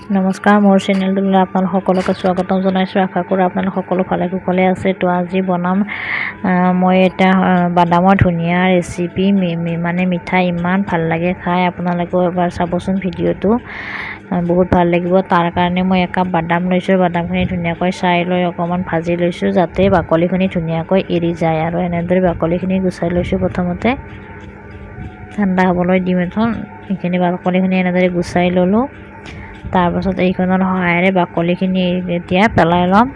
নমস্কাৰ মোৰ চেনেলটোলৈ আপোনালোক সকলোকে স্বাগতম জনাইছোঁ। আশা কৰোঁ আপোনালোক সকলো ভালে কুশলে আছে। তো আজি বনাম মই এটা বাদামৰ ধুনীয়া ৰেচিপি, মানে মিঠাই ইমান ভাল লাগে খাই। আপোনালোকেও এবাৰ চাবচোন ভিডিঅ'টো, বহুত ভাল লাগিব। তাৰ কাৰণে মই একাপ বাদাম লৈছোঁ। বাদামখিনি ধুনীয়াকৈ চাই লৈ অকণমান ভাজি লৈছোঁ যাতে বাকলিখিনি ধুনীয়াকৈ এৰি যায়, আৰু এনেদৰে বাকলিখিনি গুচাই লৈছোঁ। প্ৰথমতে ঠাণ্ডা হ'বলৈ দিম এখন। এইখিনি বাকলিখিনি এনেদৰে গুচাই ল'লোঁ। তাৰপাছত এইখনৰ সহায়েৰে বাকলিখিনি এতিয়া পেলাই ল'ম।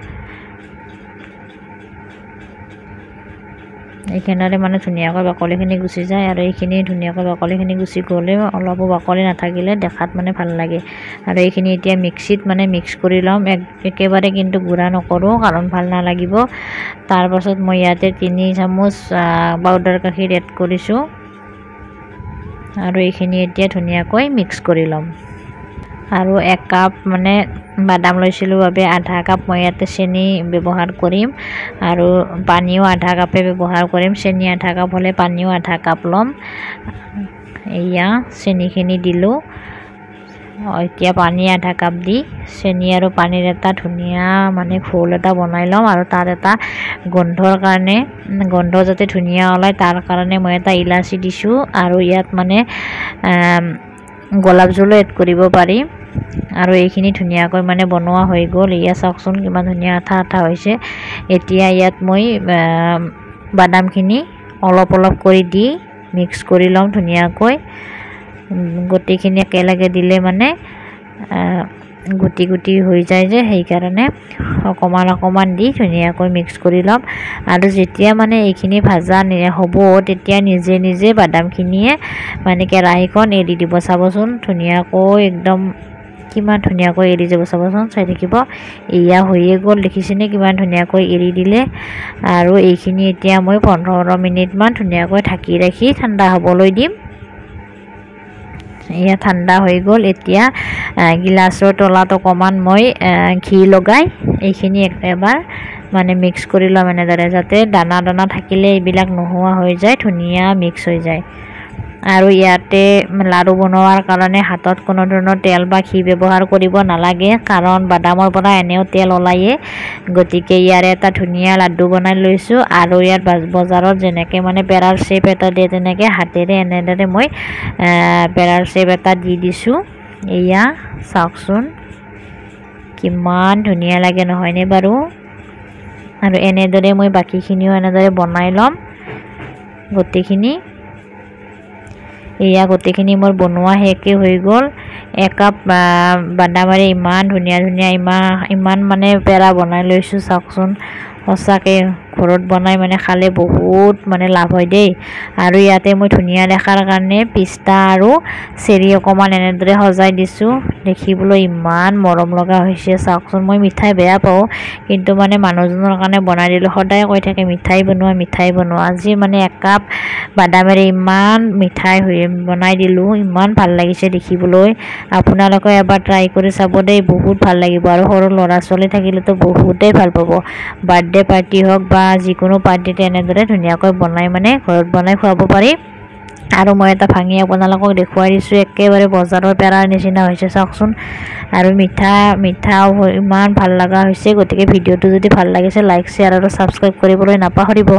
এইখিনিৰে মানে ধুনীয়াকৈ বাকলিখিনি গুচি যায়, আৰু এইখিনি ধুনীয়াকৈ বাকলিখিনি গুচি গ'লে অলপো বাকলি নাথাকিলে দেখাত মানে ভাল লাগে। আৰু এইখিনি এতিয়া মিক্সিত মানে মিক্স কৰি ল'ম। একেবাৰে কিন্তু গুড়া নকৰোঁ কাৰণ ভাল নালাগিব। তাৰপাছত মই ইয়াতে 3 চামুচ পাউডাৰ গাখীৰ এড কৰিছোঁ, আৰু এইখিনি এতিয়া ধুনীয়াকৈ মিক্স কৰি ল'ম। আৰু 1 কাপ মানে বাদাম লৈছিলোঁ বাবে আধা কাপ মই ইয়াতে চেনি ব্যৱহাৰ কৰিম, আৰু পানীও আধা কাপে ব্যৱহাৰ কৰিম। চেনি আধা কাপ হ'লে পানীও আধা কাপ ল'ম। এয়া চেনিখিনি দিলোঁ। এতিয়া পানী আধা কাপ দি চেনি আৰু পানীৰ এটা ধুনীয়া মানে ঘোল এটা বনাই ল'ম। আৰু তাত এটা গোন্ধৰ কাৰণে, গোন্ধ যাতে ধুনীয়া ওলায় তাৰ কাৰণে মই এটা ইলাচি দিছোঁ, আৰু ইয়াত মানে গোলাপ জলো এড কৰিব পাৰি। আৰু এইখিনি ধুনীয়াকৈ মানে বনোৱা হৈ গ'ল। এয়া চাওকচোন কিমান ধুনীয়া আঠা আঠা হৈছে। এতিয়া ইয়াত মই বাদামখিনি অলপ অলপ কৰি দি মিক্স কৰি ল'ম ধুনীয়াকৈ। গোটেইখিনি একেলগে দিলে মানে গুটি গুটি হৈ যায় যে, সেইকাৰণে অকণমান অকণমান দি ধুনীয়াকৈ মিক্স কৰি ল'ম। আৰু যেতিয়া মানে এইখিনি ভাজা হ'ব তেতিয়া নিজে নিজে বাদামখিনিয়ে মানে কেৰাহীখন এৰি দিব। চাবচোন ধুনীয়াকৈ একদম কিমান ধুনীয়াকৈ এৰি যাব, চাবচোন চাই থাকিব। এয়া হৈয়ে গ'ল, দেখিছেনে কিমান ধুনীয়াকৈ এৰি দিলে। আৰু এইখিনি এতিয়া মই 15 মিনিটমান ধুনীয়াকৈ ঢাকি ৰাখি ঠাণ্ডা হ'বলৈ দিম। এয়া ঠাণ্ডা হৈ গ'ল। এতিয়া গিলাচৰ তলাত অকণমান মই ঘি লগাই এইখিনি এবাৰ মানে মিক্স কৰি ল'ম এনেদৰে, যাতে দানা দানা থাকিলে এইবিলাক নোহোৱা হৈ যায়, ধুনীয়া মিক্স হৈ যায়। আৰু ইয়াতে লাড়ু বনোৱাৰ কাৰণে হাতত কোনো ধৰণৰ তেল বা ঘি ব্যৱহাৰ কৰিব নালাগে, কাৰণ বাদামৰ পৰা এনেও তেল ওলায়ে। গতিকে ইয়াৰে এটা ধুনীয়া লাড্ডু বনাই লৈছোঁ। আৰু ইয়াত বজাৰত যেনেকৈ মানে পেৰাৰ শ্বেপ এটা দিয়ে তেনেকৈ হাতেৰে এনেদৰে মই পেৰাৰ শ্বেপ এটা দি দিছোঁ। এয়া চাওকচোন কিমান ধুনীয়া লাগে নহয়নে বাৰু। আৰু এনেদৰে মই বাকীখিনিও এনেদৰে বনাই ল'ম গোটেইখিনি। এয়া গোটেইখিনি মোৰ বনোৱা শেষে হৈ গ'ল। 1 কাপ বাদামেৰে ইমান ধুনীয়া ধুনীয়া ইমান মানে পেৰা বনাই লৈছোঁ। চাওকচোন সঁচাকৈ ঘৰত বনাই মানে খালে বহুত মানে লাভ হয় দেই। আৰু ইয়াতে মই ধুনীয়া দেখাৰ কাৰণে পিস্তা আৰু চেৰি অকণমান এনেদৰে সজাই দিছোঁ। দেখিবলৈ ইমান মৰম লগা হৈছে। চাওকচোন মই মিঠাই বেয়া পাওঁ, কিন্তু মানে মানুহজনৰ কাৰণে বনাই দিলোঁ। সদায় কৈ থাকে মিঠাই বনোৱা মিঠাই বনোৱা। আজি মানে 1 কাপ বাদামেৰে ইমান মিঠাই বনাই দিলোঁ, ইমান ভাল লাগিছে দেখিবলৈ। আপোনালোকে এবাৰ ট্ৰাই কৰি চাব দেই, বহুত ভাল লাগিব। আৰু সৰু ল'ৰা ছোৱালী থাকিলেতো বহুতেই ভাল পাব। বাৰ্থডে পাৰ্টি হওক বা যিকোনো পাৰ্টিতে এনেদৰে ধুনীয়াকৈ বনাই মানে ঘৰত বনাই খুৱাব পাৰি। আৰু মই এটা ভাঙি আপোনালোকক দেখুৱাই দিছোঁ, একেবাৰে বজাৰৰ পেৰাৰ নিচিনা হৈছে চাওকচোন। আৰু মিঠাও ইমান ভাল লগা হৈছে। গতিকে ভিডিঅ'টো যদি ভাল লাগিছে লাইক, শ্বেয়াৰ আৰু ছাবস্ক্ৰাইব কৰিবলৈ নাপাহৰিব।